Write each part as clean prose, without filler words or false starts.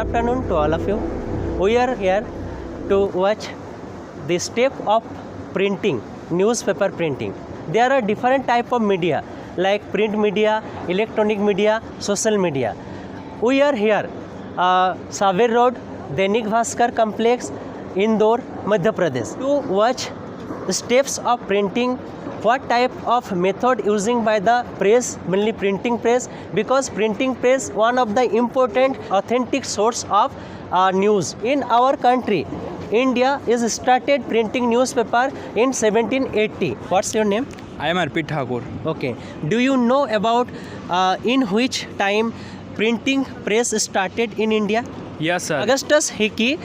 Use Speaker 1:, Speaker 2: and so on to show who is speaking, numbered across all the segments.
Speaker 1: afternoon to all of you. We are here to watch the step of printing, newspaper printing. There are different type of media like print media, electronic media, social media. We are here, Saver Road, Dainik Bhaskar Complex, Indore, Madhya Pradesh, to watch the steps of printing. What type of method using by the press, mainly printing press, because printing press one of the important authentic source of news in our country. India is started printing newspaper in 1780. What's your name?
Speaker 2: I am Arpit Thakur.
Speaker 1: Okay. Do you know about in which time printing press started in India?
Speaker 2: Yes, sir.
Speaker 1: Augustus Hickey,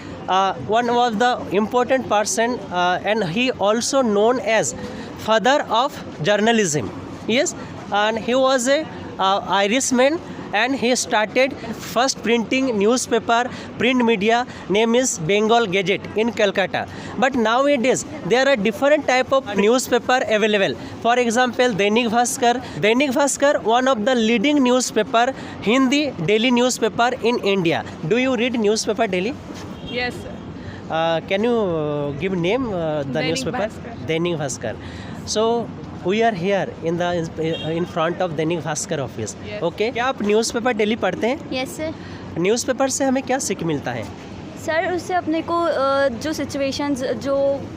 Speaker 1: one was the important person, and he also known as father of journalism. Yes, and he was a Irishman, and he started first printing newspaper, print media, name is Bengal Gazette in Calcutta. But nowadays there are different type of newspaper available. For example, Dainik Bhaskar. Dainik Bhaskar, one of the leading newspaper, Hindi daily newspaper in India. Do you read newspaper daily?
Speaker 3: Yes, sir.
Speaker 1: Can you give name the
Speaker 3: Dainik
Speaker 1: newspaper?
Speaker 3: Bhaskar.
Speaker 1: Dainik Bhaskar. So we are here in front of Dainik Bhaskar office.
Speaker 3: Yes.
Speaker 1: Okay. क्या आप newspaper daily पढ़ते हैं?
Speaker 4: Yes sir.
Speaker 1: Newspaper से हमें क्या सीख मिलता है?
Speaker 4: सर उससे अपने को जो सिचुएशंस, जो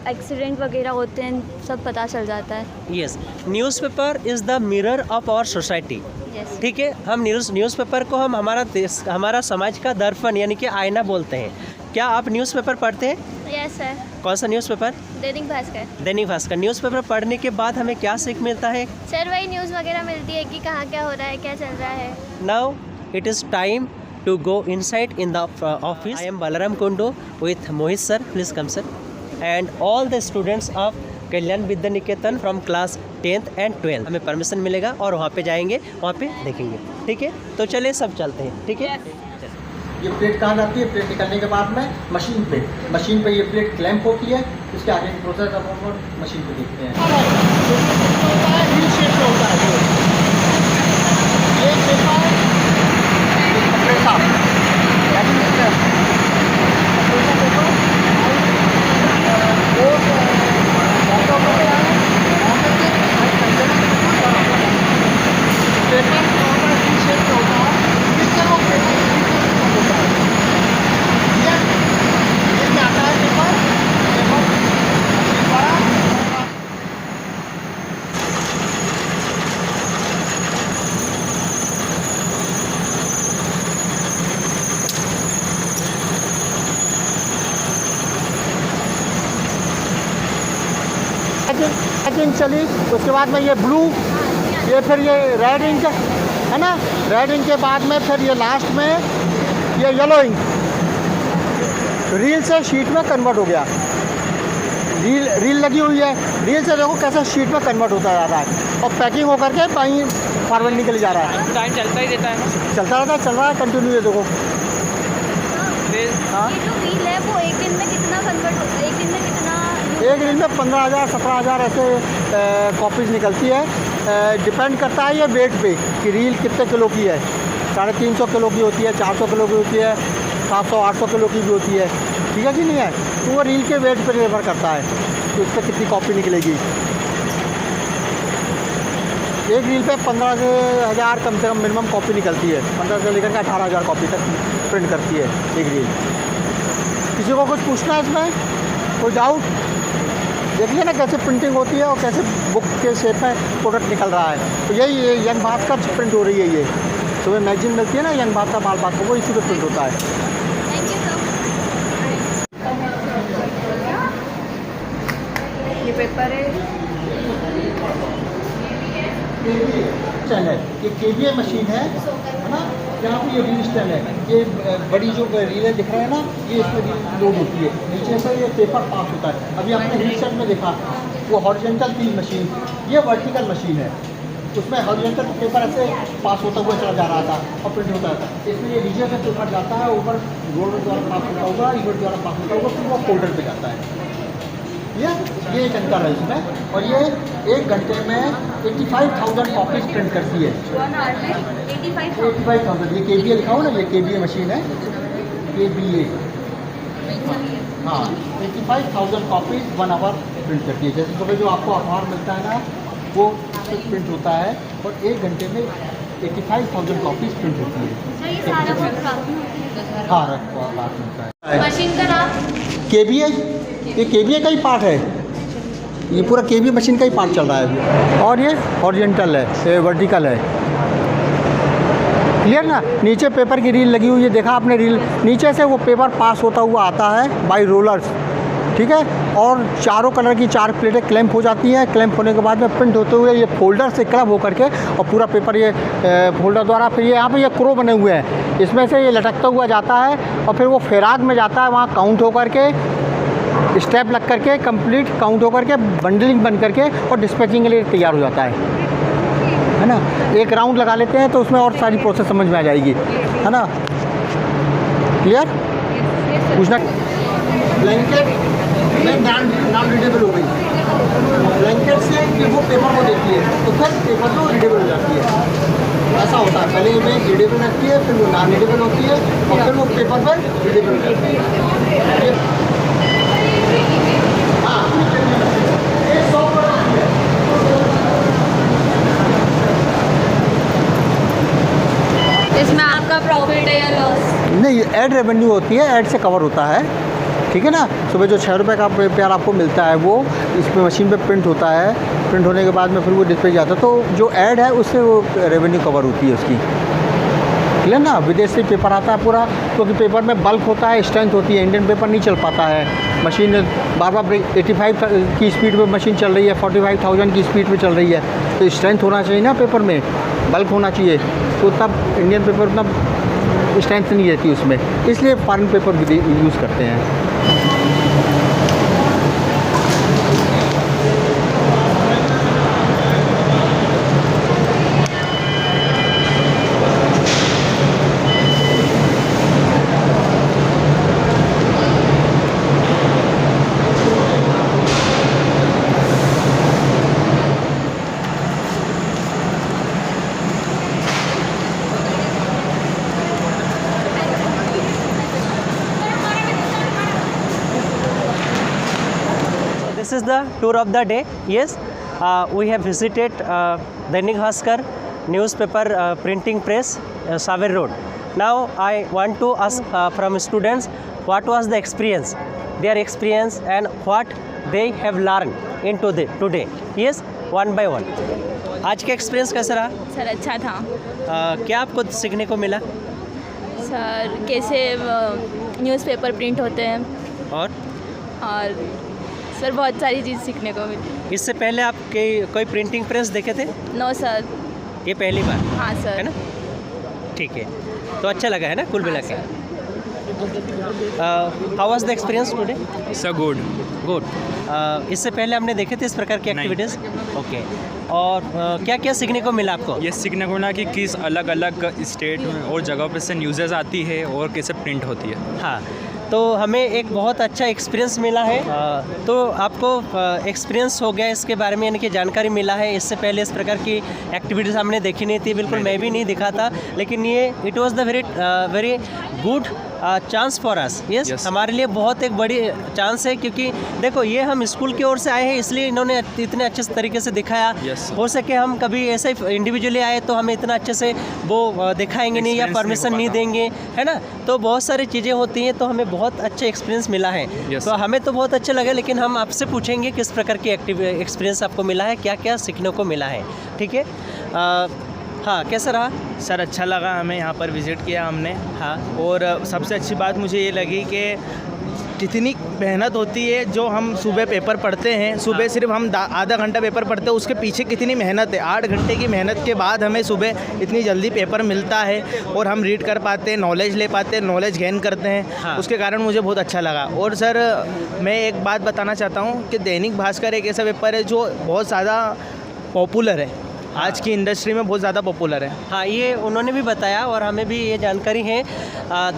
Speaker 4: एक्सीडेंट वगैरह होते हैं, सब पता चल जाता है.
Speaker 1: Yes, newspaper is the mirror of our society.
Speaker 4: Yes.
Speaker 1: ठीक है, हम न्यूज़पेपर को हम हमारा समाज का दर्पण यानी कि आईना बोलते हैं. क्या आप न्यूज़पेपर पढ़ते हैं?
Speaker 4: Yes sir.
Speaker 1: कौन सा न्यूज़पेपर?
Speaker 4: दैनिक भास्कर.
Speaker 1: दैनिक भास्कर. न्यूज़पेपर पढ़ने के बाद हमें क्या सीख मिलता है?
Speaker 4: सर वही न्यूज़ वगैरह मिलती है कि कहाँ क्या हो रहा है, क्या चल रहा है.
Speaker 1: Now it is time to go inside in the office. I am Balaram Kundu with Mohit sir. Please come sir. And all the students of Kalyan Vidya Niketan from class 10th and 12th. हमें permission मिलेगा और वहाँ पे जाएंगे, वहाँ पे देखेंगे. ठीक है, तो चलिए सब चलते हैं. ठीक है.
Speaker 5: ये प्लेट कहाँ जाती है? प्लेट निकलने के बाद में मशीन पे ये प्लेट क्लैंप होती है. उसके आगे की प्रोसेस अब हम मशीन पे देखते हैं. व्हील शेप में होता है ये पेपर, ये कपड़े का चली. उसके बाद में ये ब्लू, ये फिर ये रेड इंक है ना. रेड इंक के बाद में फिर ये लास्ट में ये येलो इंक रील से शीट में कन्वर्ट हो गया. रील लगी हुई है. रील से देखो कैसे शीट में कन्वर्ट होता जा रहा है और पैकिंग होकर के कहीं फॉरवर्ड निकल जा रहा है.
Speaker 3: टाइम चलता ही रहता है.
Speaker 5: चल रहा है कंटिन्यू. ये देखो. हाँ,
Speaker 4: ये जो व्हील है वो एक दिन में कितना कन्वर्ट होता है? एक दिन में कितना?
Speaker 5: एक दिन में 15,000 17,000 ऐसे कॉपीज़ निकलती है. डिपेंड करता है ये वेट पे कि रील कितने किलो की है. 350 किलो की होती है, 400 किलो की होती है, 700-800 किलो की भी होती है. ठीक है कि नहीं है? तो वो रील के वेट पर निर्भर करता है कि उस पर कितनी कॉपी निकलेगी. एक रील पे 15,000 कम से कम मिनिमम कॉपी निकलती है. 15 से लेकर के 18,000 कॉपी तक प्रिंट करती है एक रील. किसी को कुछ पूछना है इसमें? कोई डाउट? देखिए ना कैसे प्रिंटिंग होती है और कैसे बुक के शेप में प्रोडक्ट निकल रहा है. तो यही ये यंग भास्कर से प्रिंट हो रही है. ये सुबह मैगजीन मिलती है ना यंग भास्कर, माल भास्कर, वो इसी पे प्रिंट होता है.
Speaker 4: Thank you sir.
Speaker 3: ये पेपर है.
Speaker 5: स्टैंड है. ये KVA मशीन है ना. यहाँ पे ये रील स्टैंड है. ये बड़ी जो रीलें दिख रहे हैं ना, ये इसमें रील लोड होती है. नीचे से ये पेपर पास होता है. अभी आपने रील स्टैंड में देखा वो हॉरिजॉन्टल थी मशीन. ये वर्टिकल मशीन है. उसमें हॉरिजॉन्टल पेपर ऐसे पास होता हुआ चला जा रहा था और प्रिंट होता था. इसमें ये नीचे से पेपर जाता है, ऊपर रोलर द्वारा पास होता होगा, ईवर द्वारा पास होता होगा, फिर वो फोल्डर पे जाता है. ये एक अंतर है इसमें. और ये एक घंटे में 85,000 कॉपीज प्रिंट करती है.
Speaker 4: 1 hour में 85,000.
Speaker 5: 85,000. ये KVA लिखा हो ना, ये KVA मशीन है. KBA। हाँ 85,000 कॉपीज 1 आवर प्रिंट करती है। जैसे सुबह जो आपको अखबार मिलता है ना, वो प्रिंट होता है और 1 घंटे में 85,000 कॉपीज प्रिंट होती है। हाँ रात मिलता है।
Speaker 4: मशीन का नाम
Speaker 5: KBA, ये KBA का ही पार्ट है, ये पूरा KBA मशीन का ही पार्ट चल रहा है अभी। और ये हॉरिजॉन्टल है, ये वर्टिकल है। क्लियर ना? नीचे पेपर की रील लगी हुई है, देखा आपने रील, नीचे से वो पेपर पास होता हुआ आता है बाय रोलर्स, ठीक है। और चारों कलर की 4 प्लेटें क्लैंप हो जाती हैं। क्लैंप होने के बाद में प्रिंट होते हुए ये फोल्डर से क्लब होकर के और पूरा पेपर ये फोल्डर द्वारा, फिर ये यहाँ पे ये क्रो बने हुए हैं, इसमें से ये लटकता हुआ जाता है और फिर वो फेराग में जाता है, वहाँ काउंट होकर के, स्टेप लग करके, कंप्लीट काउंट होकर के, बंडलिंग बन करके और डिस्पैचिंग के लिए तैयार हो जाता है ना। एक राउंड लगा लेते हैं तो उसमें और सारी प्रोसेस समझ में आ जाएगी, है ना। क्लियर? पूछना। ब्लैंकेट में नाम रीडेबल हो गई, ब्लैंकेट से फिर वो पेपर को देखती है तो फिर पेपर तो रीडेबल हो जाती है। ऐसा होता है, पहले में रीडेबल रखती है, फिर वो नॉन रीडेबल होती है और फिर वो पेपर पर रीडेबल हो जाती है। हाँ, ये 100
Speaker 4: इसमें आपका प्रॉफिट है या लॉस?
Speaker 5: नहीं, ऐड रेवेन्यू होती है, ऐड से कवर होता है, ठीक है ना। सुबह जो 6 रुपये का पेपर आपको मिलता है वो इसमें मशीन पे प्रिंट होता है, प्रिंट होने के बाद में फिर वो डिस्प्ले जाता है, तो जो ऐड है उससे वो रेवेन्यू कवर होती है उसकी। क्लियर ना? विदेश से पेपर आता है पूरा, क्योंकि पेपर में बल्क होता है, स्ट्रेंथ होती है, इंडियन पेपर नहीं चल पाता है। मशीन बार बार 85 की स्पीड पे मशीन चल रही है, 45,000 की स्पीड पे चल रही है, तो स्ट्रेंथ होना चाहिए ना पेपर में, बल्क होना चाहिए, तो तब इंडियन पेपर उतना स्ट्रेंथ नहीं रहती उसमें, इसलिए फॉरेन पेपर यूज़ करते हैं।
Speaker 1: This is the tour of the day. Yes, we have visited Dainik Bhaskar newspaper printing press, Saver Road. Now I want to ask from students what was the experience, their experience, and what they have learned in today. Yes, one by one. आज का experience कैसा रहा?
Speaker 2: Sir अच्छा था।
Speaker 1: क्या आपको सीखने को मिला?
Speaker 2: सर कैसे न्यूज़पेपर प्रिंट होते हैं
Speaker 1: और
Speaker 2: सर बहुत सारी चीज़ सीखने को मिली।
Speaker 1: इससे पहले आप कोई प्रिंटिंग प्रेस देखे थे?
Speaker 2: No sir.
Speaker 1: ये पहली बार?
Speaker 2: हाँ सर।
Speaker 1: है ना? ठीक है, तो अच्छा लगा है ना कुल मिला के? How was the experience today?
Speaker 6: Sir good.
Speaker 1: इससे पहले हमने देखे थे इस प्रकार की एक्टिविटीज़? ओके। और क्या क्या सीखने को मिला आपको?
Speaker 6: ये सीखने को मिला कि किस अलग अलग स्टेट में और जगह पे से न्यूज़ेस आती है और कैसे प्रिंट होती है।
Speaker 1: हाँ, तो हमें एक बहुत अच्छा एक्सपीरियंस मिला है। तो आपको एक्सपीरियंस हो गया इसके बारे में, यानी कि जानकारी मिला है। इससे पहले इस प्रकार की एक्टिविटीज़ हमने देखी नहीं थी, बिल्कुल मैं भी नहीं दिखा था, लेकिन ये it was the very good chance for us. Yes, हमारे लिए बहुत एक बड़ी चांस है, क्योंकि देखो ये हम स्कूल की ओर से आए हैं, इसलिए इन्होंने इतने अच्छे तरीके से दिखाया। हो सके हम कभी ऐसे इंडिविजुअली आए तो हमें इतना अच्छे से वो दिखाएंगे नहीं या परमिशन नहीं देंगे, है ना। तो बहुत सारी चीज़ें होती हैं, तो हमें बहुत अच्छा एक्सपीरियंस मिला है। तो हमें तो बहुत अच्छा लगा, लेकिन हम आपसे पूछेंगे किस प्रकार की एक्सपीरियंस आपको मिला है, क्या क्या सीखने को मिला है, ठीक है। हाँ, कैसा रहा?
Speaker 7: सर अच्छा लगा, हमें यहाँ पर विज़िट किया हमने।
Speaker 1: हाँ,
Speaker 7: और सबसे अच्छी बात मुझे ये लगी कि कितनी मेहनत होती है। जो हम सुबह पेपर पढ़ते हैं, सुबह सिर्फ हम आधा घंटा पेपर पढ़ते हैं, उसके पीछे कितनी मेहनत है। 8 घंटे की मेहनत के बाद हमें सुबह इतनी जल्दी पेपर मिलता है और हम रीड कर पाते हैं, नॉलेज ले पाते हैं, नॉलेज गेन करते हैं।
Speaker 1: हाँ।
Speaker 7: उसके कारण मुझे बहुत अच्छा लगा। और सर मैं एक बात बताना चाहता हूँ कि दैनिक भास्कर एक ऐसा पेपर है जो बहुत ज़्यादा पॉपुलर है, आज की इंडस्ट्री में बहुत ज़्यादा पॉपुलर है।
Speaker 1: हाँ, ये उन्होंने भी बताया और हमें भी ये जानकारी है।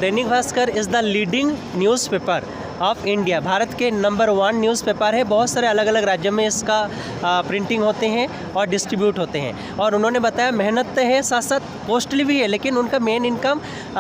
Speaker 1: Dainik Bhaskar is the leading newspaper of India, Bharat के नंबर 1 न्यूज़पेपर है। बहुत सारे अलग अलग राज्यों में इसका प्रिंटिंग होते हैं और डिस्ट्रीब्यूट होते हैं। और उन्होंने बताया मेहनत तो है, साथ साथ कॉस्टली भी है, लेकिन उनका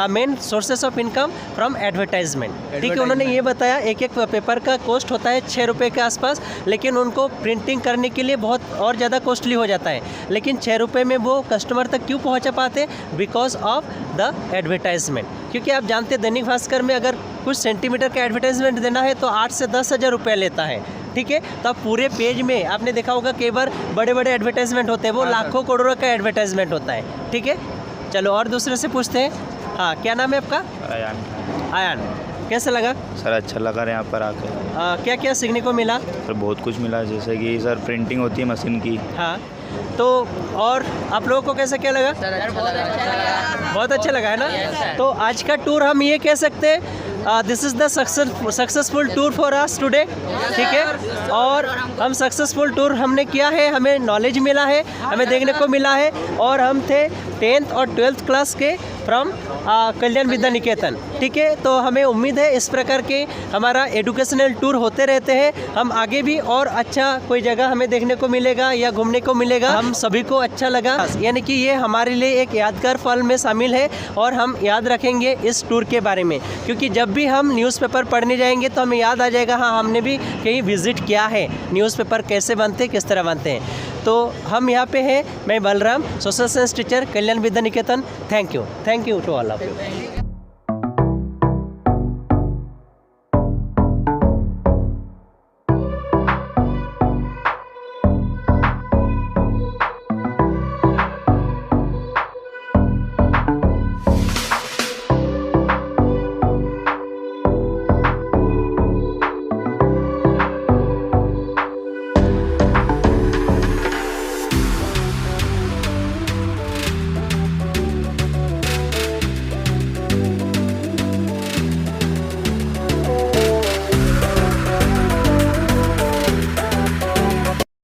Speaker 1: main sources of income from advertisement. ठीक है, उन्होंने ये बताया एक एक पेपर का कॉस्ट होता है 6 रुपये के आसपास, लेकिन उनको प्रिंटिंग करने के लिए बहुत और ज़्यादा कॉस्टली हो जाता है। लेकिन 6 रुपये में वो कस्टमर तक क्यों पहुँचा पाते? Because of the advertisement. क्योंकि आप जानते हैं दैनिक भास्कर में अगर कुछ सेंटीमीटर का एडवर्टाइजमेंट देना है तो 8 से 10 हज़ार रुपये लेता है। ठीक है, तो आप पूरे पेज में आपने देखा होगा कई बार बड़े बड़े एडवर्टाइजमेंट होते हैं, वो लाखों करोड़ों का एडवर्टाइजमेंट होता है। ठीक है, चलो और दूसरे से पूछते हैं। हाँ, क्या नाम है आपका? आयान। कैसा लगा?
Speaker 8: सर अच्छा लगा यहाँ पर आकर।
Speaker 1: क्या क्या सीखने को मिला?
Speaker 8: सर बहुत कुछ मिला, जैसे कि सर प्रिंटिंग होती है मशीन की।
Speaker 1: हाँ, तो और आप लोगों को कैसा क्या लगा? बहुत अच्छा लगा है ना? तो आज का टूर हम ये कह सकते हैं this is the successful tour for us today. ठीक है, और हम सक्सेसफुल टूर हमने किया है, हमें नॉलेज मिला है, हमें देखने को मिला है। और हम थे 10th और 12th क्लास के फ्रॉम कल्याण विद्या निकेतन। ठीक है, तो हमें उम्मीद है इस प्रकार के हमारा एजुकेशनल टूर होते रहते हैं। हम आगे भी और अच्छा कोई जगह हमें देखने को मिलेगा या घूमने को मिलेगा। हम सभी को अच्छा लगा, यानी कि ये हमारे लिए एक यादगार पल में शामिल है और हम याद रखेंगे इस टूर के बारे में। क्योंकि जब भी हम न्यूज़पेपर पढ़ने जाएंगे तो हमें याद आ जाएगा, हाँ हमने भी कहीं विजिट किया है, न्यूज़पेपर कैसे बनते हैं, किस तरह बनते हैं। तो हम यहाँ पे हैं, मैं Balram, social science teacher, Kalyan Vidya Niketan. Thank you to all of you.